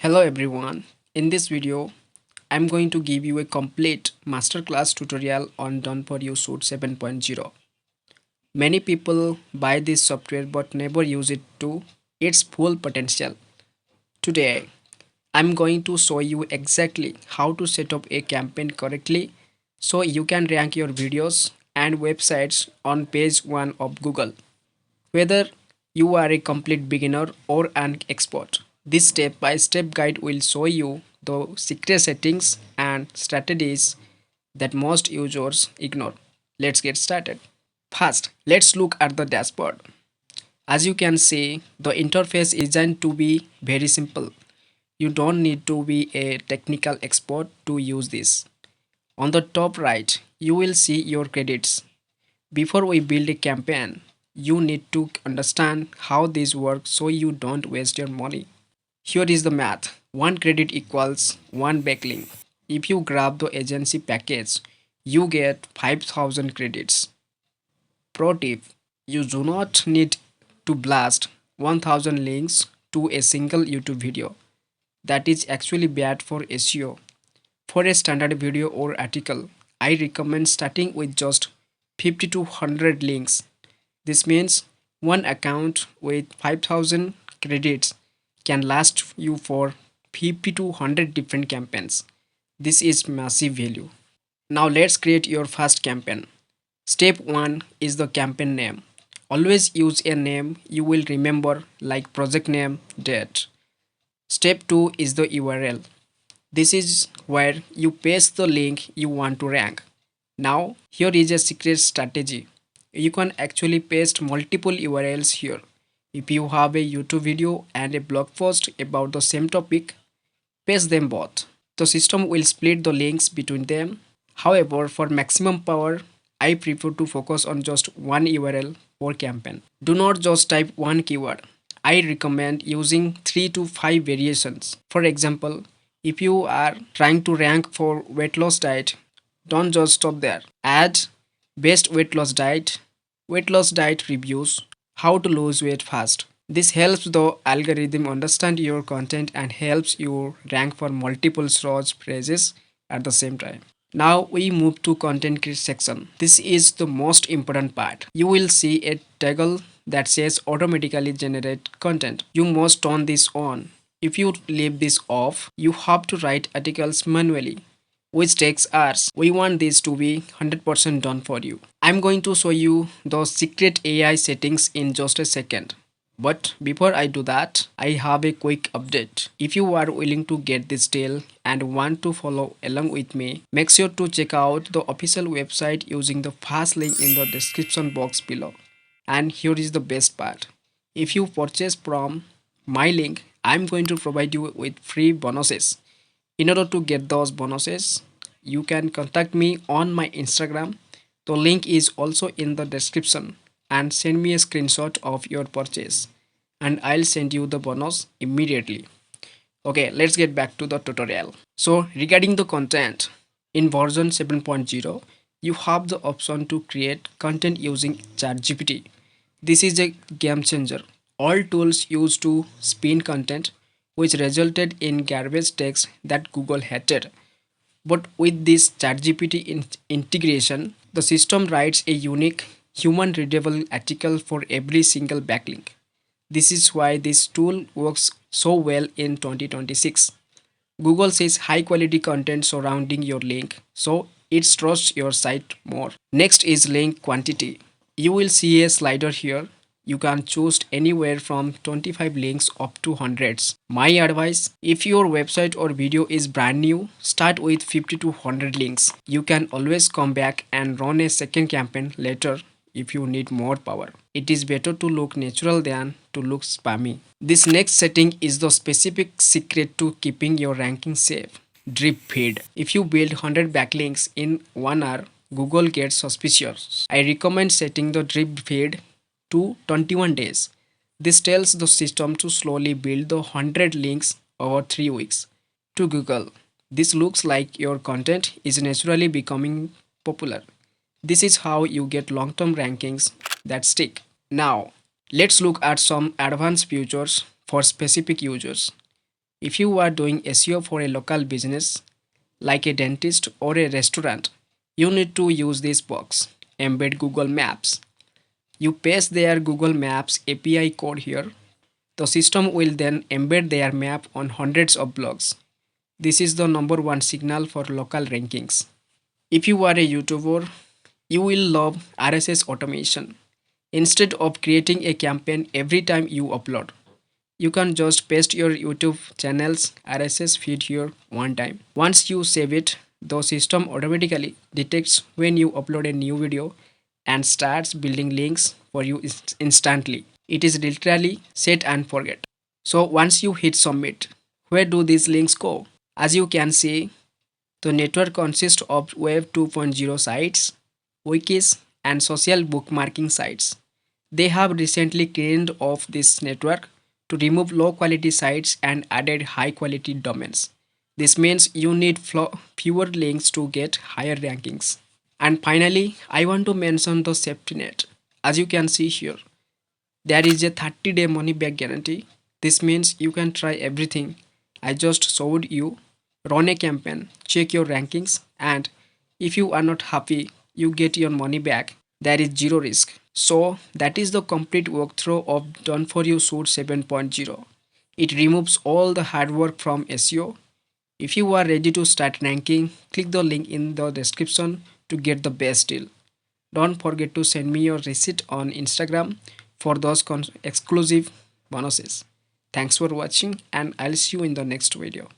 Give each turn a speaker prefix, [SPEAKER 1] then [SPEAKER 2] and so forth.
[SPEAKER 1] Hello everyone. In this video, I'm going to give you a complete masterclass tutorial on DFY Suite 7.0. Many people buy this software but never use it to its full potential. Today, I'm going to show you exactly how to set up a campaign correctly so you can rank your videos and websites on page 1 of Google. Whether you are a complete beginner or an expert, this step by step guide will show you the secret settings and strategies that most users ignore. Let's get started. First, let's look at the dashboard. As you can see, the interface is designed to be very simple. You don't need to be a technical expert to use this. On the top right, you will see your credits. Before we build a campaign, you need to understand how this works so you don't waste your money. Here is the math. 1 credit equals 1 backlink. If you grab the agency package, you get 5000 credits. Pro tip, you do not need to blast 1000 links to a single YouTube video. That is actually bad for SEO. For a standard video or article, I recommend starting with just 50 to 100 links. This means one account with 5000 credits can last you for 50 to 100 different campaigns. This is massive value. Now let's create your first campaign. Step 1 is the campaign name. Always use a name you will remember like project name, date. Step 2 is the URL. This is where you paste the link you want to rank. Now, here is a secret strategy. You can actually paste multiple URLs here. If you have a YouTube video and a blog post about the same topic, paste them both. The system will split the links between them. However, for maximum power, I prefer to focus on just one URL per campaign. Do not just type one keyword. I recommend using 3 to 5 variations. For example, if you are trying to rank for weight loss diet, don't just stop there. Add best weight loss diet reviews, how to lose weight fast. This helps the algorithm understand your content and helps you rank for multiple search phrases at the same time. Now we move to content create section. This is the most important part. You will see a toggle that says automatically generate content. You must turn this on. If you leave this off, you have to write articles manually, which takes hours. We want this to be 100% done for you. I'm going to show you the secret AI settings in just a second. But before I do that, I have a quick update. If you are willing to get this deal and want to follow along with me, make sure to check out the official website using the first link in the description box below. And here is the best part. If you purchase from my link, I'm going to provide you with free bonuses. In order to get those bonuses, you can contact me on my Instagram. The link is also in the description, and send me a screenshot of your purchase and I'll send you the bonus immediately. Okay, let's get back to the tutorial. So regarding the content, in version 7.0, you have the option to create content using ChatGPT. This is a game changer. All tools used to spin content, which resulted in garbage text that Google hated. But with this ChatGPT integration, the system writes a unique, human readable article for every single backlink. This is why this tool works so well in 2026. Google says high quality content surrounding your link, so it trusts your site more. Next is link quantity. You will see a slider here. You can choose anywhere from 25 links up to hundreds. My advice, if your website or video is brand new, start with 50 to 100 links. You can always come back and run a second campaign later if you need more power. It is better to look natural than to look spammy. This next setting is the specific secret to keeping your ranking safe. Drip feed. If you build 100 backlinks in 1 hour, Google gets suspicious. I recommend setting the drip feed to 21 days. This tells the system to slowly build the 100 links over 3 weeks. To Google, this looks like your content is naturally becoming popular. This is how you get long-term rankings that stick. Now, let's look at some advanced features for specific users. If you are doing SEO for a local business like a dentist or a restaurant, you need to use this box. Embed Google Maps. You paste their Google Maps API code here. The system will then embed their map on hundreds of blogs. This is the number one signal for local rankings. If you are a YouTuber, you will love RSS automation. Instead of creating a campaign every time you upload, you can just paste your YouTube channel's RSS feed here one time. Once you save it, the system automatically detects when you upload a new video and starts building links for you instantly. It is literally set and forget. So once you hit submit, where do these links go? As you can see, the network consists of Web 2.0 sites, wikis, and social bookmarking sites. They have recently cleaned off this network to remove low quality sites and added high quality domains. This means you need fewer links to get higher rankings. And finally, I want to mention the safety net. As you can see here, there is a 30-day money back guarantee. This means you can try everything I just showed you, run a campaign, check your rankings, and if you are not happy, you get your money back. There is zero risk. So that is the complete walkthrough of Done For You Suite 7.0. It removes all the hard work from SEO. If you are ready to start ranking, click the link in the description to get the best deal. Don't forget to send me your receipt on Instagram for those exclusive bonuses. Thanks for watching, and I'll see you in the next video.